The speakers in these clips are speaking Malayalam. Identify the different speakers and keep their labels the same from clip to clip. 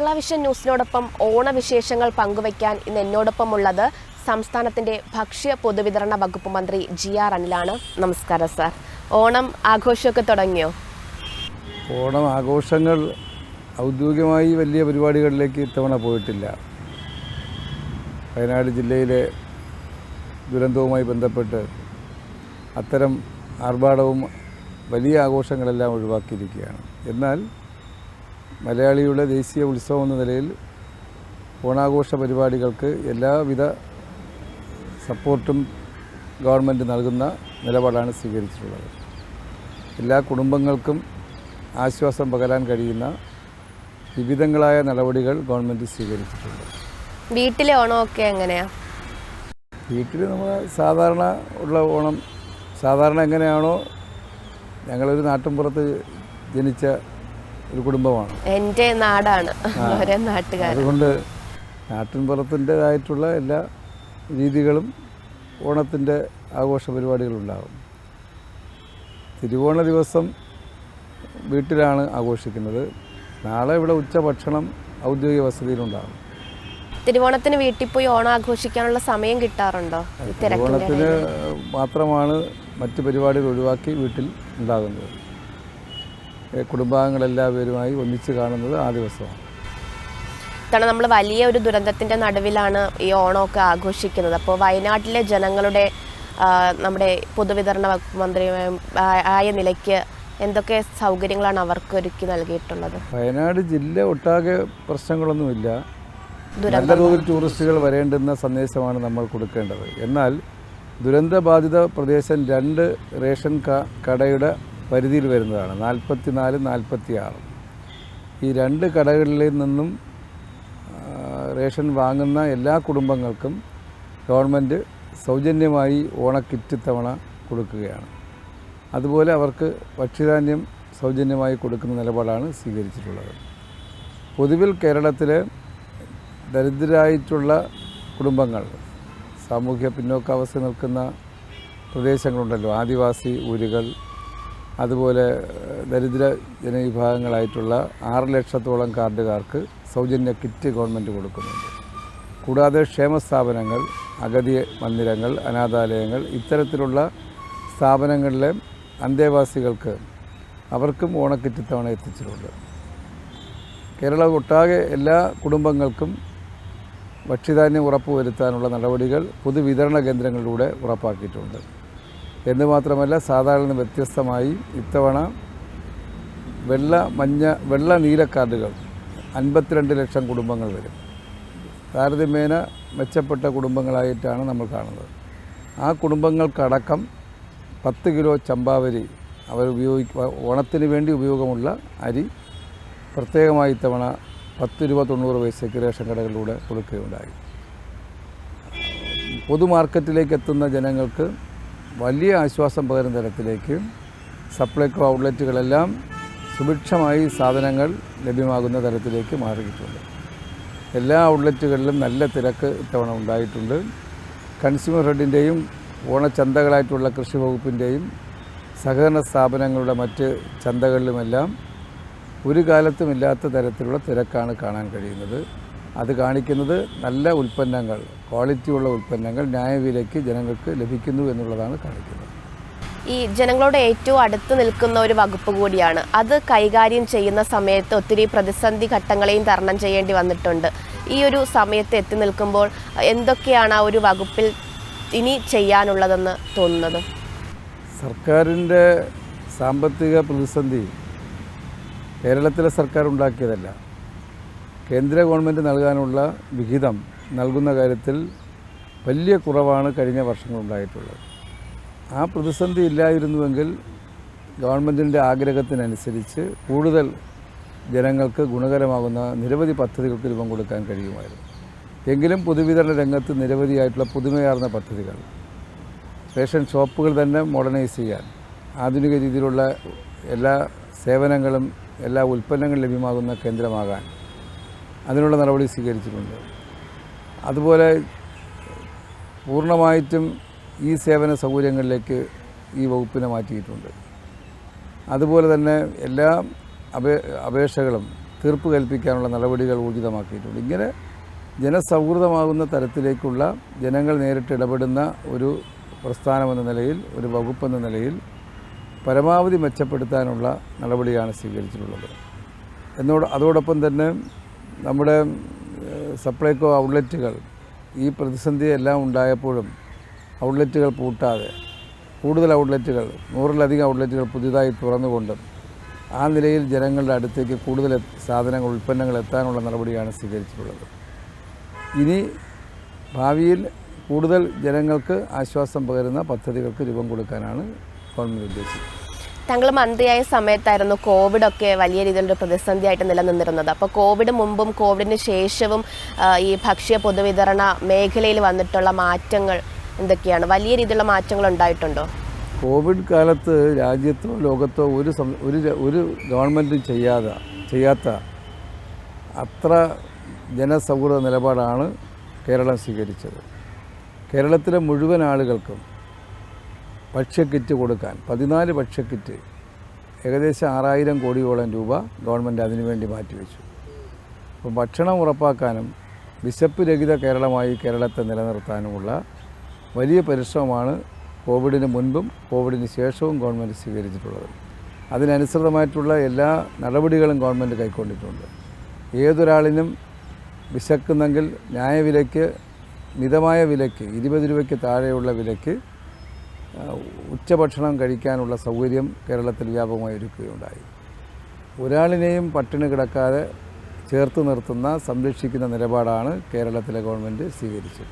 Speaker 1: കേരള വിഷൻ ന്യൂസിനോടൊപ്പം ഓണവിശേഷങ്ങൾ പങ്കുവയ്ക്കാൻ ഇന്ന് എന്നോടൊപ്പമുള്ളത് സംസ്ഥാനത്തിന്റെ ഭക്ഷ്യ പൊതുവിതരണ വകുപ്പ് മന്ത്രി GR അനിലാണ്. നമസ്കാരം സാർ. ഓണം ആഘോഷമൊക്കെ തുടങ്ങിയോ?
Speaker 2: ഓണം ആഘോഷങ്ങൾ ഔദ്യോഗികമായി വലിയ പരിപാടികളിലേക്ക് ഇത്തവണ പോയിട്ടില്ല. വയനാട് ജില്ലയിലെ ദുരന്തവുമായി ബന്ധപ്പെട്ട് അത്തരം ആർഭാടവും വലിയ ആഘോഷങ്ങളെല്ലാം ഒഴിവാക്കിയിരിക്കുകയാണ്. എന്നാൽ മലയാളിയുടെ ദേശീയ ഉത്സവം എന്ന നിലയിൽ ഓണാഘോഷ പരിപാടികൾക്ക് എല്ലാവിധ സപ്പോർട്ടും ഗവൺമെൻറ് നൽകുന്ന നിലപാടാണ് സ്വീകരിച്ചിട്ടുള്ളത്. എല്ലാ കുടുംബങ്ങൾക്കും ആശ്വാസം പകരാൻ കഴിയുന്ന വിവിധങ്ങളായ നടപടികൾ ഗവൺമെൻറ് സ്വീകരിച്ചിട്ടുണ്ട്.
Speaker 1: വീട്ടിലെ ഓണമൊക്കെ എങ്ങനെയാണ്?
Speaker 2: വീട്ടിൽ നമ്മൾ സാധാരണ ഉള്ള ഓണം സാധാരണ എങ്ങനെയാണോ, ഞങ്ങളൊരു നാട്ടിൻപുറത്ത് ജനിച്ച ഒരു കുടുംബമാണ്.
Speaker 1: എൻ്റെ നാടാണ്, ഒരേ നാട്ടുകാർ.
Speaker 2: അതുകൊണ്ട് നാട്ടിൻപുറത്തിൻ്റെതായിട്ടുള്ള എല്ലാ രീതികളും ഓണത്തിൻ്റെ ആഘോഷ പരിപാടികളുണ്ടാകും. തിരുവോണ ദിവസം വീട്ടിലാണ് ആഘോഷിക്കുന്നത്. നാളെ ഇവിടെ ഉച്ചഭക്ഷണം ഔദ്യോഗിക വസതിയിലുണ്ടാകും.
Speaker 1: തിരുവോണത്തിന് വീട്ടിൽ പോയി ഓണം ആഘോഷിക്കാനുള്ള സമയം കിട്ടാറുണ്ടോ?
Speaker 2: തിരുവോണത്തിന് മാത്രമാണ് മറ്റ് പരിപാടികൾ ഒഴിവാക്കി വീട്ടിൽ ഉണ്ടാകുന്നത്. കുടുംബാംഗങ്ങളെല്ലാവരുമായി ഒന്നിച്ച് കാണുന്നത് ആ ദിവസമാണ്.
Speaker 1: ഇത്തവണ നമ്മൾ വലിയ ഒരു ദുരന്തത്തിൻ്റെ നടുവിലാണ് ഈ ഓണമൊക്കെ ആഘോഷിക്കുന്നത്. അപ്പോൾ വയനാട്ടിലെ ജനങ്ങളുടെ നമ്മുടെ പൊതുവിതരണ വകുപ്പ് മന്ത്രി ആയ നിലയ്ക്ക് എന്തൊക്കെ സൗകര്യങ്ങളാണ് അവർക്ക് ഒരുക്കി നൽകിയിട്ടുള്ളത്?
Speaker 2: വയനാട് ജില്ല ഒട്ടാകെ പ്രശ്നങ്ങളൊന്നുമില്ല. നല്ല തോതിൽ ടൂറിസ്റ്റുകൾ വരേണ്ടുന്ന സന്ദേശമാണ് നമ്മൾ കൊടുക്കേണ്ടത്. എന്നാൽ ദുരന്തബാധിത പ്രദേശം 2 റേഷൻ കടയുടെ പരിധിയിൽ വരുന്നതാണ്, 44, 46. ഈ 2 കടകളിൽ നിന്നും റേഷൻ വാങ്ങുന്ന എല്ലാ കുടുംബങ്ങൾക്കും ഗവൺമെൻറ് സൗജന്യമായി ഓണക്കിറ്റ് തവണ കൊടുക്കുകയാണ്. അതുപോലെ അവർക്ക് ഭക്ഷ്യധാന്യം സൗജന്യമായി കൊടുക്കുന്ന നിലപാടാണ് സ്വീകരിച്ചിട്ടുള്ളത്. പൊതുവിൽ കേരളത്തിലെ ദരിദ്രരായിട്ടുള്ള കുടുംബങ്ങൾ, സാമൂഹ്യ പിന്നോക്കാവസ്ഥ നിൽക്കുന്ന പ്രദേശങ്ങളുണ്ടല്ലോ, ആദിവാസി ഊരുകൾ, അതുപോലെ ദരിദ്ര ജനവിഭാഗങ്ങളായിട്ടുള്ള 6 ലക്ഷത്തോളം കാർഡുകാർക്ക് സൗജന്യ കിറ്റ് ഗവൺമെൻറ് കൊടുക്കുന്നുണ്ട്. കൂടാതെ ക്ഷേമസ്ഥാപനങ്ങൾ, അഗതി മന്ദിരങ്ങൾ, അനാഥാലയങ്ങൾ, ഇത്തരത്തിലുള്ള സ്ഥാപനങ്ങളിലെ അന്തേവാസികൾക്ക് അവർക്കും ഓണക്കിറ്റ് തവണ എത്തിച്ചിട്ടുണ്ട്. കേരളം ഒട്ടാകെ എല്ലാ കുടുംബങ്ങൾക്കും ഭക്ഷ്യധാന്യം ഉറപ്പുവരുത്താനുള്ള നടപടികൾ പൊതുവിതരണ കേന്ദ്രങ്ങളിലൂടെ ഉറപ്പാക്കിയിട്ടുണ്ട്. എന്ന് മാത്രമല്ല, സാധാരണ വ്യത്യസ്തമായി ഇത്തവണ വെള്ള നീല കാർഡുകൾ 52 ലക്ഷം കുടുംബങ്ങൾ വരും. താരതമ്യേന മെച്ചപ്പെട്ട കുടുംബങ്ങളായിട്ടാണ് നമ്മൾ കാണുന്നത്. ആ കുടുംബങ്ങൾക്കടക്കം 10 കിലോ ചമ്പാവരി അവർ ഓണത്തിന് വേണ്ടി ഉപയോഗമുള്ള അരി പ്രത്യേകമായി ഇത്തവണ 10 രൂപ 90 പൈസയ്ക്ക് റേഷൻ കടകളിലൂടെ കൊടുക്കുകയുണ്ടായി. പൊതുമാർക്കറ്റിലേക്ക് എത്തുന്ന ജനങ്ങൾക്ക് വലിയ ആശ്വാസം പകരുന്ന തരത്തിലേക്ക് സപ്ലൈകോ ഔട്ട്ലെറ്റുകളെല്ലാം സുഭിക്ഷമായി സാധനങ്ങൾ ലഭ്യമാകുന്ന തരത്തിലേക്ക് മാറിയിട്ടുണ്ട്. എല്ലാ ഔട്ട്ലെറ്റുകളിലും നല്ല തിരക്ക് ഇത്തവണ ഉണ്ടായിട്ടുണ്ട്. കൺസ്യൂമർ ഫെഡിൻ്റെയും ഓണച്ചന്തകളായിട്ടുള്ള കൃഷി വകുപ്പിൻ്റെയും സഹകരണ സ്ഥാപനങ്ങളുടെ മറ്റ് ചന്തകളിലുമെല്ലാം ഒരു കാലത്തും ഇല്ലാത്ത തരത്തിലുള്ള തിരക്കാണ് കാണാൻ കഴിയുന്നത്. അത് കാണിക്കുന്നത് നല്ല ഉൽപ്പന്നങ്ങൾ, ക്വാളിറ്റിയുള്ള ഉൽപ്പന്നങ്ങൾ ന്യായവിലയ്ക്ക് ജനങ്ങൾക്ക് ലഭിക്കുന്നു എന്നുള്ളതാണ് കാണിക്കുന്നത്.
Speaker 1: ഈ ജനങ്ങളോട് ഏറ്റവും അടുത്ത് നിൽക്കുന്ന ഒരു വകുപ്പ് കൂടിയാണ്. അത് കൈകാര്യം ചെയ്യുന്ന സമയത്ത് ഒത്തിരി പ്രതിസന്ധി ഘട്ടങ്ങളെയും തരണം ചെയ്യേണ്ടി വന്നിട്ടുണ്ട്. ഈ ഒരു സമയത്ത് എത്തി നിൽക്കുമ്പോൾ എന്തൊക്കെയാണ് ആ ഒരു വകുപ്പിൽ ഇനി ചെയ്യാനുള്ളതെന്ന് തോന്നുന്നത്?
Speaker 2: സർക്കാരിൻ്റെ സാമ്പത്തിക പ്രതിസന്ധി കേരളത്തിലെ സർക്കാർ ഉണ്ടാക്കിയതല്ല. കേന്ദ്ര ഗവൺമെൻറ് നൽകാനുള്ള വിഹിതം നൽകുന്ന കാര്യത്തിൽ വലിയ കുറവാണ് കഴിഞ്ഞ വർഷങ്ങളുണ്ടായിട്ടുള്ളത്. ആ പ്രതിസന്ധി ഇല്ലായിരുന്നുവെങ്കിൽ ഗവൺമെൻറ്റിൻ്റെ ആഗ്രഹത്തിനനുസരിച്ച് കൂടുതൽ ജനങ്ങൾക്ക് ഗുണകരമാകുന്ന നിരവധി പദ്ധതികൾക്ക് രൂപം കൊടുക്കാൻ കഴിയുമായിരുന്നു. എങ്കിലും പൊതുവിതരണ രംഗത്ത് നിരവധിയായിട്ടുള്ള പുതുമയാർന്ന പദ്ധതികൾ, റേഷൻ ഷോപ്പുകൾ തന്നെ മോഡേണൈസ് ചെയ്യാൻ, ആധുനിക രീതിയിലുള്ള എല്ലാ സേവനങ്ങളും എല്ലാ ഉൽപ്പന്നങ്ങളും ലഭ്യമാകുന്ന കേന്ദ്രമാകാൻ അതിനുള്ള നടപടി സ്വീകരിച്ചിട്ടുണ്ട്. അതുപോലെ പൂർണ്ണമായിട്ടും ഈ സേവന സൗകര്യങ്ങളിലേക്ക് ഈ വകുപ്പിനെ മാറ്റിയിട്ടുണ്ട്. അതുപോലെ തന്നെ എല്ലാ അപേക്ഷകളും തീർപ്പ് കൽപ്പിക്കാനുള്ള നടപടികൾ ഊർജിതമാക്കിയിട്ടുണ്ട്. ഇങ്ങനെ ജനസൗഹൃദമാകുന്ന തരത്തിലേക്കുള്ള ജനങ്ങൾ നേരിട്ട് ഇടപെടുന്ന ഒരു പ്രസ്ഥാനമെന്ന നിലയിൽ, ഒരു വകുപ്പെന്ന നിലയിൽ പരമാവധി മെച്ചപ്പെടുത്താനുള്ള നടപടിയാണ് സ്വീകരിച്ചിട്ടുള്ളത്. അതോടൊപ്പം തന്നെ നമ്മുടെ സപ്ലൈകോ ഔട്ട്ലെറ്റുകൾ ഈ പ്രതിസന്ധി എല്ലാം ഉണ്ടായപ്പോഴും ഔട്ട്ലെറ്റുകൾ പൂട്ടാതെ കൂടുതൽ ഔട്ട്ലെറ്റുകൾ 100-ലധികം ഔട്ട്ലെറ്റുകൾ പുതിയതായി തുറന്നുകൊണ്ടും ആ നിലയിൽ ജനങ്ങളുടെ അടുത്തേക്ക് കൂടുതൽ സാധനങ്ങൾ, ഉൽപ്പന്നങ്ങൾ എത്താനുള്ള നടപടിയാണ് സ്വീകരിച്ചിട്ടുള്ളത്. ഇനി ഭാവിയിൽ കൂടുതൽ ജനങ്ങൾക്ക് ആശ്വാസം പകരുന്ന പദ്ധതികൾക്ക് രൂപം കൊടുക്കാനാണ് ഗവൺമെൻറ് ഉദ്ദേശിക്കുന്നത്.
Speaker 1: താങ്കൾ മന്ത്രിയായ സമയത്തായിരുന്നു കോവിഡൊക്കെ വലിയ രീതിയിലൊരു പ്രതിസന്ധിയായിട്ട് നിലനിന്നിരുന്നത്. അപ്പോൾ കോവിഡ് മുമ്പും കോവിഡിന് ശേഷവും ഈ ഭക്ഷ്യ പൊതുവിതരണ മേഖലയിൽ വന്നിട്ടുള്ള മാറ്റങ്ങൾ എന്തൊക്കെയാണ്? വലിയ രീതിയിലുള്ള മാറ്റങ്ങൾ ഉണ്ടായിട്ടുണ്ടോ?
Speaker 2: കോവിഡ് കാലത്ത് രാജ്യത്തോ ലോകത്തോ ഒരു ഗവൺമെൻറ്റും ചെയ്യാത്ത അത്ര ജനസൗഹൃദ നിലപാടാണ് കേരളം സ്വീകരിച്ചത്. കേരളത്തിലെ മുഴുവൻ ആളുകൾക്കും ഭക്ഷ്യക്കിറ്റ് കൊടുക്കാൻ 14 ഭക്ഷ്യക്കിറ്റ് ഏകദേശം 6000 കോടിയോളം രൂപ ഗവൺമെൻറ് അതിനുവേണ്ടി മാറ്റിവെച്ചു. അപ്പം ഭക്ഷണം ഉറപ്പാക്കാനും വിശപ്പ് രഹിത കേരളമായി കേരളത്തെ നിലനിർത്താനുമുള്ള വലിയ പരിശ്രമമാണ് കോവിഡിന് മുൻപും കോവിഡിന് ശേഷവും ഗവൺമെൻറ് സ്വീകരിച്ചിട്ടുള്ളത്. അതിനനുസൃതമായിട്ടുള്ള എല്ലാ നടപടികളും ഗവൺമെൻറ് കൈക്കൊണ്ടിട്ടുണ്ട്. ഏതൊരാളിനും വിശക്കുന്നെങ്കിൽ ന്യായവിലയ്ക്ക്, മിതമായ വിലയ്ക്ക്, 20 രൂപയ്ക്ക് താഴെയുള്ള വിലയ്ക്ക് ഉച്ചഭക്ഷണം കഴിക്കാനുള്ള സൗകര്യം കേരളത്തിൽ വ്യാപകമായി ഒരുക്കുകയുണ്ടായി. ഒരാളിനെയും പട്ടിണി കിടക്കാതെ ചേർത്ത് നിർത്തുന്ന, സംരക്ഷിക്കുന്ന നിലപാടാണ് കേരളത്തിലെ ഗവൺമെൻറ് സ്വീകരിച്ചത്.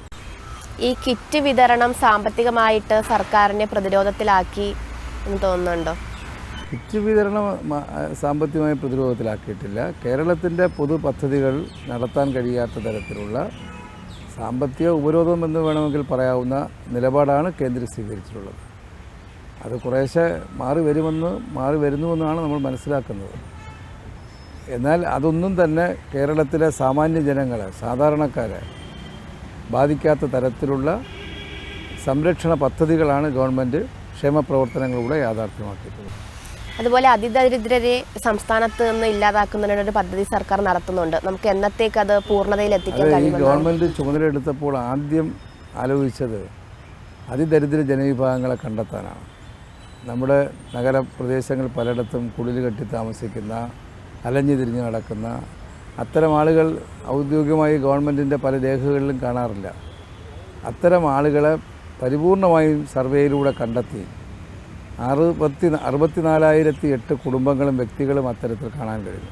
Speaker 1: ഈ കിറ്റ് വിതരണം സാമ്പത്തികമായിട്ട് സർക്കാരിനെ പ്രതിരോധത്തിലാക്കി എന്ന് തോന്നുന്നുണ്ടോ?
Speaker 2: കിറ്റ് വിതരണം സാമ്പത്തികമായി പ്രതിരോധത്തിലാക്കിയിട്ടില്ല. കേരളത്തിൻ്റെ പൊതു പദ്ധതികൾ നടത്താൻ കഴിയാത്ത തരത്തിലുള്ള സാമ്പത്തിക ഉപരോധം എന്ന് വേണമെങ്കിൽ പറയാവുന്ന നിലപാടാണ് കേന്ദ്രം സ്വീകരിച്ചിട്ടുള്ളത്. അത് കുറേശ്ശെ മാറി വരുന്നുവെന്നാണ് നമ്മൾ മനസ്സിലാക്കുന്നത്. എന്നാൽ അതൊന്നും തന്നെ കേരളത്തിലെ സാമാന്യ ജനങ്ങളെ, സാധാരണക്കാരെ ബാധിക്കാത്ത തരത്തിലുള്ള സംരക്ഷണ പദ്ധതികളാണ് ഗവൺമെൻറ് ക്ഷേമപ്രവർത്തനങ്ങളിലൂടെ യാഥാർത്ഥ്യമാക്കിയിട്ടുള്ളത്.
Speaker 1: അതുപോലെ അതിദരിദ്രരെ സംസ്ഥാനത്ത് നിന്ന് ഇല്ലാതാക്കുന്നതിനൊരു പദ്ധതി സർക്കാർ നടത്തുന്നുണ്ട്. നമുക്ക് എന്നത്തേക്ക് അത് പൂർണ്ണതയിൽ എത്തിക്കാൻ കഴിയും?
Speaker 2: ഗവൺമെൻറ് ചുമതലയെടുത്തപ്പോൾ ആദ്യം ആലോചിച്ചത് അതിദരിദ്ര ജനവിഭാഗങ്ങളെ കണ്ടെത്താനാണ്. നമ്മുടെ നഗരപ്രദേശങ്ങൾ പലയിടത്തും കുടിൽ കെട്ടി താമസിക്കുന്ന, അലഞ്ഞു തിരിഞ്ഞ് നടക്കുന്ന അത്തരം ആളുകൾ ഔദ്യോഗികമായി ഗവൺമെൻറ്റിൻ്റെ പല രേഖകളിലും കാണാറില്ല. അത്തരം ആളുകളെ പരിപൂർണമായും സർവേയിലൂടെ കണ്ടെത്തി 64,008 കുടുംബങ്ങളും വ്യക്തികളും അത്തരത്തിൽ കാണാൻ കഴിഞ്ഞു.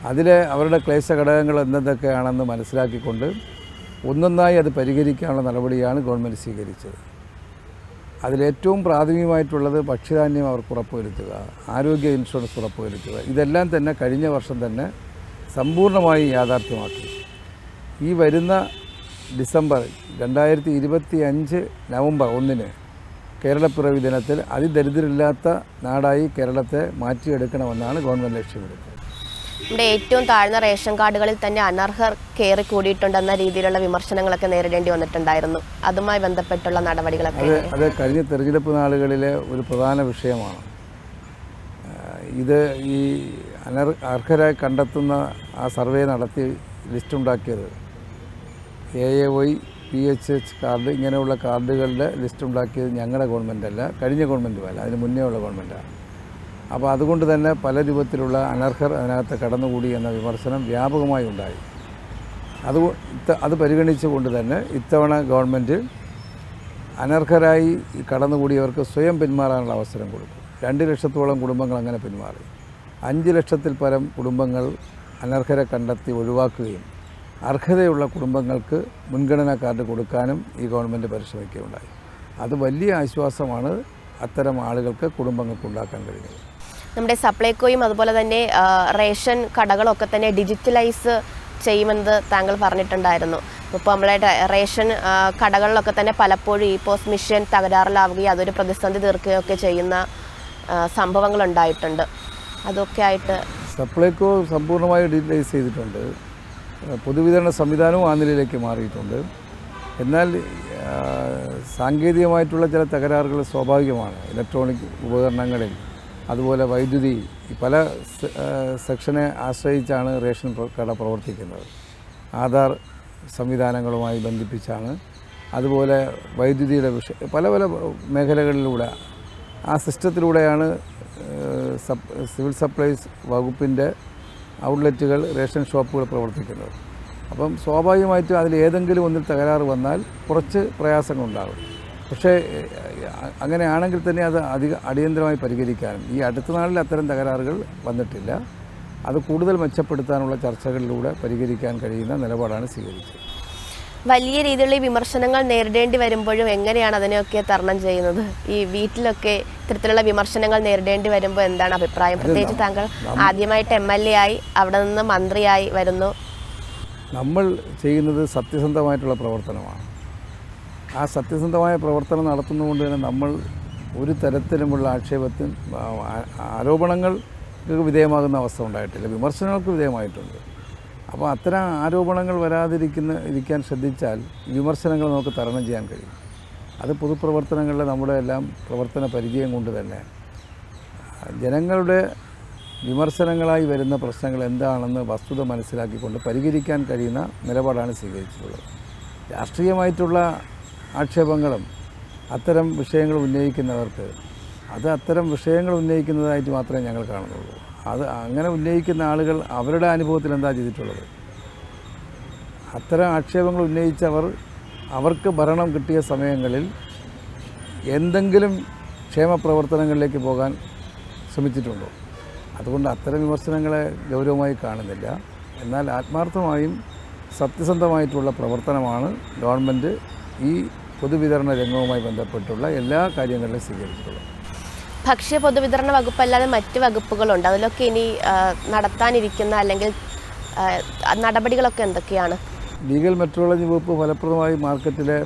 Speaker 2: അതിലെ അവരുടെ ക്ലേശ ഘടകങ്ങൾ എന്തൊക്കെയാണെന്ന് മനസ്സിലാക്കിക്കൊണ്ട് ഒന്നൊന്നായി അത് പരിഹരിക്കാനുള്ള നടപടിയാണ് ഗവൺമെൻറ് സ്വീകരിച്ചത്. അതിലേറ്റവും പ്രാഥമികമായിട്ടുള്ളത് ഭക്ഷ്യധാന്യം അവർക്ക് ഉറപ്പുവരുത്തുക, ആരോഗ്യ ഇൻഷുറൻസ് ഉറപ്പുവരുത്തുക. ഇതെല്ലാം തന്നെ കഴിഞ്ഞ വർഷം തന്നെ സമ്പൂർണ്ണമായി യാഥാർത്ഥ്യമാക്കി. ഈ വരുന്ന ഡിസംബർ 2025 നവംബർ 1 കേരളപ്പിറവി ദിനത്തിൽ അതിദരിദ്രരില്ലാത്ത നാടായി കേരളത്തെ മാറ്റിയെടുക്കണമെന്നാണ് ഗവൺമെൻറ് ലക്ഷ്യമിടുന്നത്.
Speaker 1: നമ്മുടെ ഏറ്റവും താഴ്ന്ന റേഷൻ കാർഡുകളിൽ തന്നെ അനർഹർ കയറി കൂടിയിട്ടുണ്ടെന്ന രീതിയിലുള്ള വിമർശനങ്ങളൊക്കെ നേരിടേണ്ടി വന്നിട്ടുണ്ടായിരുന്നു. അതുമായി ബന്ധപ്പെട്ടുള്ള നടപടികളൊക്കെ
Speaker 2: അത് കഴിഞ്ഞ തെരഞ്ഞെടുപ്പ് നാളുകളിലെ ഒരു പ്രധാന വിഷയമാണ്. ഇത് ഈ അർഹരായി കണ്ടെത്തുന്ന ആ സർവേ നടത്തി ലിസ്റ്റുണ്ടാക്കിയത് AAY, PHH കാർഡ് ഇങ്ങനെയുള്ള കാർഡുകളുടെ ലിസ്റ്റുണ്ടാക്കിയത് ഞങ്ങളുടെ ഗവൺമെൻറ്റല്ല, കഴിഞ്ഞ ഗവൺമെൻറ്റുമല്ല, അതിന് മുന്നേ ഉള്ള ഗവൺമെൻറ്റാണ്. അപ്പോൾ അതുകൊണ്ട് തന്നെ പല രൂപത്തിലുള്ള അനർഹർ അതിനകത്ത് കടന്നുകൂടി എന്ന വിമർശനം വ്യാപകമായി ഉണ്ടായി. അത് പരിഗണിച്ചുകൊണ്ട് തന്നെ ഇത്തവണ ഗവൺമെൻറ് അനർഹരായി കടന്നുകൂടിയവർക്ക് സ്വയം പിന്മാറാനുള്ള അവസരം കൊടുക്കും. 2 ലക്ഷത്തോളം കുടുംബങ്ങൾ അങ്ങനെ പിന്മാറി. 5 ലക്ഷത്തിൽ പരം കുടുംബങ്ങൾ അനർഹരെ കണ്ടെത്തി ഒഴിവാക്കുകയും അർഹതയുള്ള കുടുംബങ്ങൾക്ക് മുൻഗണനാ കാർഡ് കൊടുക്കാനും ഈ ഗവൺമെൻറ് പരിശ്രമിക്കുകയുണ്ടായി. അത് വലിയ ആശ്വാസമാണ് അത്തരം ആളുകൾക്ക്, കുടുംബങ്ങൾക്ക് ഉണ്ടാക്കാൻ കഴിയുന്നത്.
Speaker 1: നമ്മുടെ സപ്ലൈകോയും അതുപോലെ തന്നെ റേഷൻ കടകളൊക്കെ തന്നെ ഡിജിറ്റലൈസ് ചെയ്യുമെന്ന് താങ്കൾ പറഞ്ഞിട്ടുണ്ടായിരുന്നു. ഇപ്പോൾ നമ്മളെ റേഷൻ കടകളിലൊക്കെ തന്നെ പലപ്പോഴും ഈ പോസ്റ്റ് മെഷീൻ തകരാറിലാവുകയും അതൊരു പ്രതിസന്ധി തീർക്കുകയൊക്കെ ചെയ്യുന്ന സംഭവങ്ങളുണ്ടായിട്ടുണ്ട്. അതൊക്കെ ആയിട്ട്
Speaker 2: സപ്ലൈകോ സമ്പൂർണ്ണമായി ഡിജിറ്റലൈസ് ചെയ്തിട്ടുണ്ട്. പൊതുവിതരണ സംവിധാനവും ആ നിലയിലേക്ക് മാറിയിട്ടുണ്ട്. എന്നാൽ സാങ്കേതികമായിട്ടുള്ള ചില തകരാറുകൾ സ്വാഭാവികമാണ്. ഇലക്ട്രോണിക് ഉപകരണങ്ങളിൽ അതുപോലെ വൈദ്യുതി, പല സെക്ഷനെ ആശ്രയിച്ചാണ് റേഷൻ കട പ്രവർത്തിക്കുന്നത്. ആധാർ സംവിധാനങ്ങളുമായി ബന്ധിപ്പിച്ചാണ്, അതുപോലെ വൈദ്യുതിയുടെ പല പല മേഖലകളിലൂടെ ആ സിസ്റ്റത്തിലൂടെയാണ് സിവിൽ സപ്ലൈസ് വകുപ്പിൻ്റെ ഔട്ട്ലെറ്റുകൾ, റേഷൻ ഷോപ്പുകൾ പ്രവർത്തിക്കുന്നത്. അപ്പം സ്വാഭാവികമായിട്ടും അതിൽ ഏതെങ്കിലും ഒന്നിൽ തകരാറ് വന്നാൽ കുറച്ച് പ്രയാസങ്ങളുണ്ടാകും. പക്ഷേ അങ്ങനെയാണെങ്കിൽ തന്നെ അത് അടിയന്തരമായി പരിഹരിക്കാനും ഈ അടുത്ത നാളിൽ അത്തരം തകരാറുകൾ വന്നിട്ടില്ല. അത് കൂടുതൽ മെച്ചപ്പെടുത്താനുള്ള ചർച്ചകളിലൂടെ പരിഹരിക്കാൻ കഴിയുന്ന നിലപാടാണ് സ്വീകരിച്ചത്.
Speaker 1: വലിയ രീതിയിലുള്ള വിമർശനങ്ങൾ നേരിടേണ്ടി വരുമ്പോഴും എങ്ങനെയാണ് അതിനെയൊക്കെ തരണം ചെയ്യുന്നത്? ഈ വീട്ടിലൊക്കെ ഇത്തരത്തിലുള്ള വിമർശനങ്ങൾ നേരിടേണ്ടി വരുമ്പോൾ എന്താണ് അഭിപ്രായം? പ്രത്യേകിച്ച് താങ്കൾ ആദ്യമായിട്ട് MLA ആയി അവിടെ നിന്ന് മന്ത്രിയായി വരുന്നു.
Speaker 2: നമ്മൾ ചെയ്യുന്നത് സത്യസന്ധമായിട്ടുള്ള പ്രവർത്തനമാണ്. ആ സത്യസന്ധമായ പ്രവർത്തനം നടത്തുന്നതുകൊണ്ട് തന്നെ നമ്മൾ ഒരു തരത്തിലുമുള്ള ആരോപണങ്ങൾക്ക് വിധേയമാകുന്ന അവസ്ഥ ഉണ്ടായിട്ടില്ല. വിമർശനങ്ങൾക്ക് വിധേയമായിട്ടുണ്ട്. അപ്പോൾ അത്തരം ആരോപണങ്ങൾ ഇരിക്കാൻ ശ്രദ്ധിച്ചാൽ വിമർശനങ്ങൾ നമുക്ക് തരണം ചെയ്യാൻ കഴിയും. അത് പൊതുപ്രവർത്തനങ്ങളിലെ നമ്മുടെ എല്ലാം പ്രവർത്തന പരിചയം കൊണ്ട് തന്നെ ജനങ്ങളുടെ വിമർശനങ്ങളായി വരുന്ന പ്രശ്നങ്ങൾ എന്താണെന്ന് വസ്തുത മനസ്സിലാക്കിക്കൊണ്ട് പരിഹരിക്കാൻ കഴിയുന്ന നിലപാടാണ് സ്വീകരിച്ചിട്ടുള്ളത്. രാഷ്ട്രീയമായിട്ടുള്ള ആക്ഷേപങ്ങളും അത്തരം വിഷയങ്ങൾ ഉന്നയിക്കുന്നവർക്ക് അത്തരം വിഷയങ്ങൾ ഉന്നയിക്കുന്നതായിട്ട് മാത്രമേ ഞങ്ങൾ കാണുന്നുള്ളൂ. അങ്ങനെ ഉന്നയിക്കുന്ന ആളുകൾ അവരുടെ അനുഭവത്തിൽ എന്താ ചെയ്തിട്ടുള്ളത്? അത്തരം ആക്ഷേപങ്ങൾ ഉന്നയിച്ചവർ അവർക്ക് ഭരണം കിട്ടിയ സമയങ്ങളിൽ എന്തെങ്കിലും ക്ഷേമപ്രവർത്തനങ്ങളിലേക്ക് പോകാൻ ശ്രമിച്ചിട്ടുണ്ടോ? അതുകൊണ്ട് അത്തരം വിമർശനങ്ങളെ ഗൗരവമായി കാണുന്നില്ല. എന്നാൽ ആത്മാർത്ഥമായും സത്യസന്ധമായിട്ടുള്ള പ്രവർത്തനമാണ് ഗവൺമെൻറ് ഈ പൊതുവിതരണ രംഗവുമായി ബന്ധപ്പെട്ടുള്ള എല്ലാ കാര്യങ്ങളിലും സ്വീകരിച്ചിട്ടുള്ളത്.
Speaker 1: ഭക്ഷ്യ പൊതുവിതരണ വകുപ്പല്ലാതെ മറ്റ് വകുപ്പുകളുണ്ട്. അതിലൊക്കെ ഇനി നടത്താനിരിക്കുന്ന അല്ലെങ്കിൽ നടപടികളൊക്കെ എന്തൊക്കെയാണ്?
Speaker 2: ലീഗൽ മെട്രോളജി വകുപ്പ് ഫലപ്രദമായി മാർക്കറ്റിലെ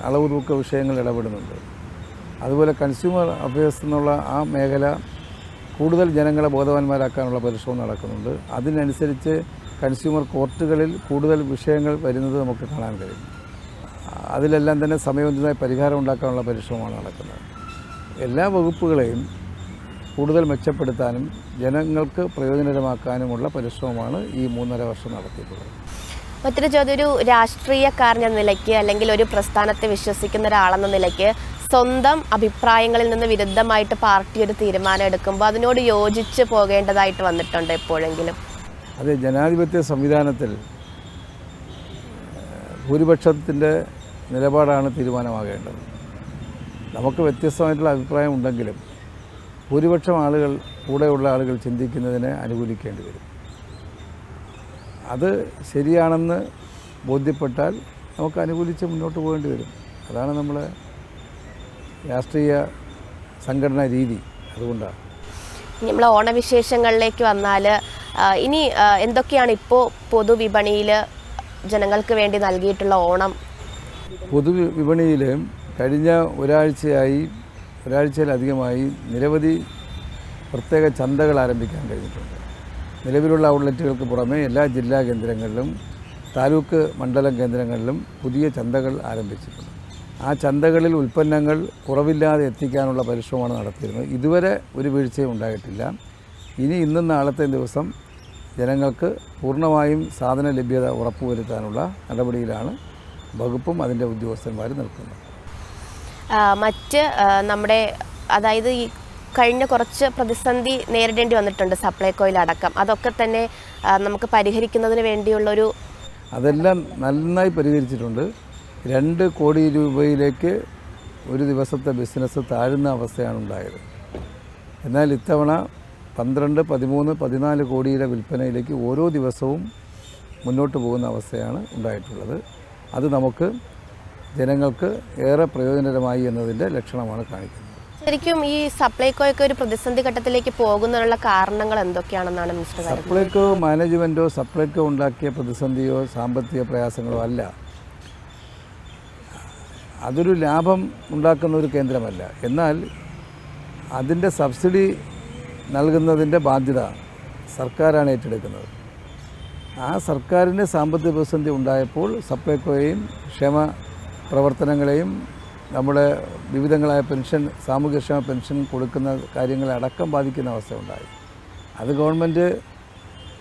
Speaker 2: അളവ് തൂക്ക വിഷയങ്ങൾ ഇടപെടുന്നുണ്ട്. അതുപോലെ കൺസ്യൂമർ അഫയേഴ്സ് എന്നുള്ള ആ മേഖല കൂടുതൽ ജനങ്ങളെ ബോധവാന്മാരാക്കാനുള്ള പരിശ്രമം നടക്കുന്നുണ്ട്. അതിനനുസരിച്ച് കൺസ്യൂമർ കോർട്ടുകളിൽ കൂടുതൽ വിഷയങ്ങൾ വരുന്നത് നമുക്ക് കാണാൻ കഴിയും. അതിലെല്ലാം തന്നെ സമയബന്ധിതമായി പരിഹാരം ഉണ്ടാക്കാനുള്ള പരിശ്രമമാണ് നടക്കുന്നത്. എല്ലാ വകുപ്പുകളെയും കൂടുതൽ മെച്ചപ്പെടുത്താനും ജനങ്ങൾക്ക് പ്രയോജനകരമാക്കാനുമുള്ള പരിശ്രമമാണ് ഈ 3.5 വർഷം നടത്തിയിട്ടുള്ളത്.
Speaker 1: മറ്റൊരു ചോദ്യം, ഒരു രാഷ്ട്രീയക്കാരൻ എന്ന നിലയ്ക്ക് അല്ലെങ്കിൽ ഒരു പ്രസ്ഥാനത്തെ വിശ്വസിക്കുന്ന ഒരാളെന്ന നിലയ്ക്ക് സ്വന്തം അഭിപ്രായങ്ങളിൽ നിന്ന് വിരുദ്ധമായിട്ട് പാർട്ടി ഒരു തീരുമാനം എടുക്കുമ്പോൾ അതിനോട് യോജിച്ച് പോകേണ്ടതായിട്ട് വന്നിട്ടുണ്ട് എപ്പോഴെങ്കിലും?
Speaker 2: അതെ, ജനാധിപത്യ സംവിധാനത്തിൽ ഭൂരിപക്ഷത്തിൻ്റെ നിലപാടാണ് തീരുമാനമാകേണ്ടത്. നമുക്ക് വ്യത്യസ്തമായിട്ടുള്ള അഭിപ്രായം ഉണ്ടെങ്കിലും ഭൂരിപക്ഷം ആളുകൾ, കൂടെയുള്ള ആളുകൾ ചിന്തിക്കുന്നതിനെ അനുകൂലിക്കേണ്ടി വരും. അത് ശരിയാണെന്ന് ബോധ്യപ്പെട്ടാൽ നമുക്ക് അനുകൂലിച്ച് മുന്നോട്ട് പോകേണ്ടി വരും. അതാണ് നമ്മളെ രാഷ്ട്രീയ സംഘടനാ രീതി. അതുകൊണ്ടാണ്
Speaker 1: നമ്മൾ ഓണവിശേഷങ്ങളിലേക്ക് വന്നാൽ ഇനി എന്തൊക്കെയാണ് ഇപ്പോൾ പൊതുവിപണിയിൽ ജനങ്ങൾക്ക് വേണ്ടി നൽകിയിട്ടുള്ള ഓണം?
Speaker 2: പൊതുവിപണിയിൽ കഴിഞ്ഞ ഒരാഴ്ചയിലധികമായി നിരവധി പ്രത്യേക ചന്തകൾ ആരംഭിക്കാൻ കഴിഞ്ഞിട്ടുണ്ട്. നിലവിലുള്ള ഔട്ട്ലെറ്റുകൾക്ക് പുറമെ എല്ലാ ജില്ലാ കേന്ദ്രങ്ങളിലും താലൂക്ക് മണ്ഡലം കേന്ദ്രങ്ങളിലും പുതിയ ചന്തകൾ ആരംഭിച്ചിട്ടുണ്ട്. ആ ചന്തകളിൽ ഉൽപ്പന്നങ്ങൾ കുറവില്ലാതെ എത്തിക്കാനുള്ള പരിശ്രമമാണ് നടത്തിയിരുന്നത്. ഇതുവരെ ഒരു വീഴ്ചയും ഉണ്ടായിട്ടില്ല. ഇന്നും നാളത്തെ ദിവസം ജനങ്ങൾക്ക് പൂർണ്ണമായും സാധന ലഭ്യത ഉറപ്പുവരുത്താനുള്ള നടപടിയിലാണ് വകുപ്പും അതിൻ്റെ ഉദ്യോഗസ്ഥന്മാരും നിൽക്കുന്നത്.
Speaker 1: മറ്റ് നമ്മുടെ അതായത് ഈ കഴിഞ്ഞ കുറച്ച് പ്രതിസന്ധി നേരിടേണ്ടി വന്നിട്ടുണ്ട് സപ്ലൈകോയിലടക്കം. അതൊക്കെ തന്നെ നമുക്ക് പരിഹരിക്കുന്നതിന് വേണ്ടിയുള്ളൊരു
Speaker 2: അതെല്ലാം നന്നായി പരിഹരിച്ചിട്ടുണ്ട്. 2 കോടി രൂപയിലേക്ക് ഒരു ദിവസത്തെ ബിസിനസ് താഴുന്ന അവസ്ഥയാണ് ഉണ്ടായത്. എന്നാൽ ഇത്തവണ 12, 13, 14 കോടിയുടെ വിൽപ്പനയിലേക്ക് ഓരോ ദിവസവും മുന്നോട്ട് പോകുന്ന അവസ്ഥയാണ് ഉണ്ടായിട്ടുള്ളത്. അത് നമുക്ക് ജനങ്ങൾക്ക് ഏറെ പ്രയോജനകരമായി എന്നതിൻ്റെ ലക്ഷണമാണ് കാണിക്കുന്നത്.
Speaker 1: ശരിക്കും ഈ സപ്ലൈകോയൊക്കെ ഒരു പ്രതിസന്ധി ഘട്ടത്തിലേക്ക് പോകുന്നതിനുള്ള കാരണങ്ങൾ എന്തൊക്കെയാണെന്നാണ് മിസ്റ്റർ?
Speaker 2: സപ്ലൈകോ മാനേജ്മെൻറ്റോ സപ്ലൈകോ ഉണ്ടാക്കിയ പ്രതിസന്ധിയോ സാമ്പത്തിക പ്രയാസങ്ങളോ അല്ല. അതൊരു ലാഭം ഉണ്ടാക്കുന്ന ഒരു കേന്ദ്രമല്ല. എന്നാൽ അതിൻ്റെ സബ്സിഡി നൽകുന്നതിൻ്റെ ബാധ്യത സർക്കാരാണ് ഏറ്റെടുക്കുന്നത്. ആ സർക്കാരിൻ്റെ സാമ്പത്തിക പ്രതിസന്ധി ഉണ്ടായപ്പോൾ സപ്ലൈകോയെയും ക്ഷേമ പ്രവർത്തനങ്ങളെയും നമ്മുടെ വിവിധങ്ങളായ പെൻഷൻ സാമൂഹ്യക്ഷേമ പെൻഷൻ കൊടുക്കുന്ന കാര്യങ്ങളെ അടക്കം ബാധിക്കുന്ന അവസ്ഥ ഉണ്ടായി. അത് ഗവൺമെൻറ്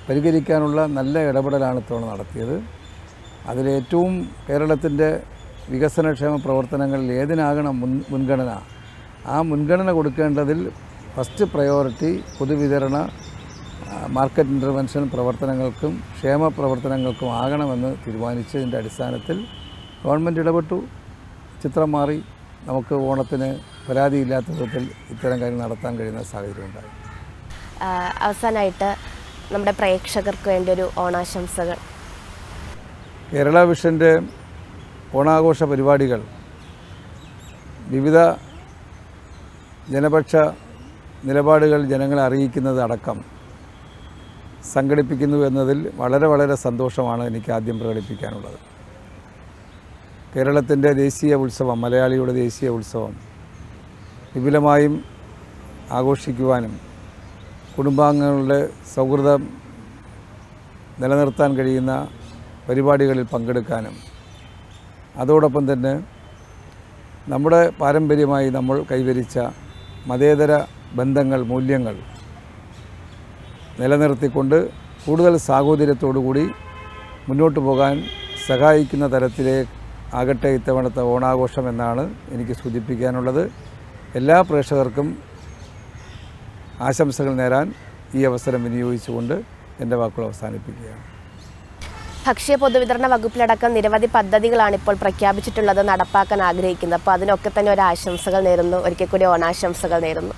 Speaker 2: പരിഹരിക്കാനുള്ള നല്ല ഇടപെടലാണ് ഇത്തവണ നടത്തിയത്. അതിലേറ്റവും കേരളത്തിൻ്റെ വികസനക്ഷേമ പ്രവർത്തനങ്ങളിൽ ഏതിനാകണം മുൻഗണന, ആ മുൻഗണന കൊടുക്കേണ്ടതിൽ ഫസ്റ്റ് പ്രയോറിറ്റി പൊതുവിതരണ മാർക്കറ്റ് ഇൻ്റർവെൻഷൻ പ്രവർത്തനങ്ങൾക്കും ക്ഷേമ പ്രവർത്തനങ്ങൾക്കും ആകണമെന്ന് തീരുമാനിച്ചതിൻ്റെ അടിസ്ഥാനത്തിൽ ഗവൺമെൻറ് ഇടപെട്ടു. ചിത്രം മാറി. നമുക്ക് ഓണത്തിന് പരാതിയില്ലാത്ത വിധത്തിൽ ഇത്തരം കാര്യങ്ങൾ നടത്താൻ കഴിയുന്ന സാഹചര്യം ഉണ്ടായി.
Speaker 1: അവസാനമായിട്ട് നമ്മുടെ പ്രേക്ഷകർക്ക് വേണ്ടി ഒരു ഓണാശംസകൾ.
Speaker 2: കേരള വിഷൻ്റെ ഓണാഘോഷ പരിപാടികൾ വിവിധ ജനപക്ഷ നിലപാടുകൾ ജനങ്ങളെ അറിയിക്കുന്നത് അടക്കം സംഘടിപ്പിക്കുന്നു എന്നതിൽ വളരെ വളരെ സന്തോഷമാണ് എനിക്ക് ആദ്യം പ്രകടിപ്പിക്കാനുള്ളത്. കേരളത്തിൻ്റെ ദേശീയ ഉത്സവം, മലയാളിയുടെ ദേശീയ ഉത്സവം വിപുലമായും ആഘോഷിക്കുവാനും കുടുംബാംഗങ്ങളുടെ സൗഹൃദം നിലനിർത്താൻ കഴിയുന്ന പരിപാടികളിൽ പങ്കെടുക്കാനും അതോടൊപ്പം തന്നെ നമ്മുടെ പാരമ്പര്യമായി നമ്മൾ കൈവരിച്ച മതേതര ബന്ധങ്ങൾ, മൂല്യങ്ങൾ നിലനിർത്തിക്കൊണ്ട് കൂടുതൽ സാഹോദര്യത്തോടുകൂടി മുന്നോട്ട് പോകാൻ സഹായിക്കുന്ന തരത്തിലേക്കാകട്ടെ ഇത്തവണത്തെ ഓണാഘോഷം എന്നാണ് എനിക്ക് സൂചിപ്പിക്കാനുള്ളത്. എല്ലാ പ്രേക്ഷകർക്കും ആശംസകൾ നേരാൻ ഈ അവസരം വിനിയോഗിച്ചുകൊണ്ട് എൻ്റെ വാക്കുകൾ അവസാനിപ്പിക്കുകയാണ്.
Speaker 1: ഭക്ഷ്യ പൊതുവിതരണ വകുപ്പിലടക്കം നിരവധി പദ്ധതികളാണ് ഇപ്പോൾ പ്രഖ്യാപിച്ചിട്ടുള്ളത്, നടപ്പാക്കാൻ ആഗ്രഹിക്കുന്നത്. അപ്പോൾ അതിനൊക്കെ തന്നെ ഒരു ആശംസകൾ നേരുന്നു. ഒരിക്കൽ കൂടി ഓണാശംസകൾ നേരുന്നു.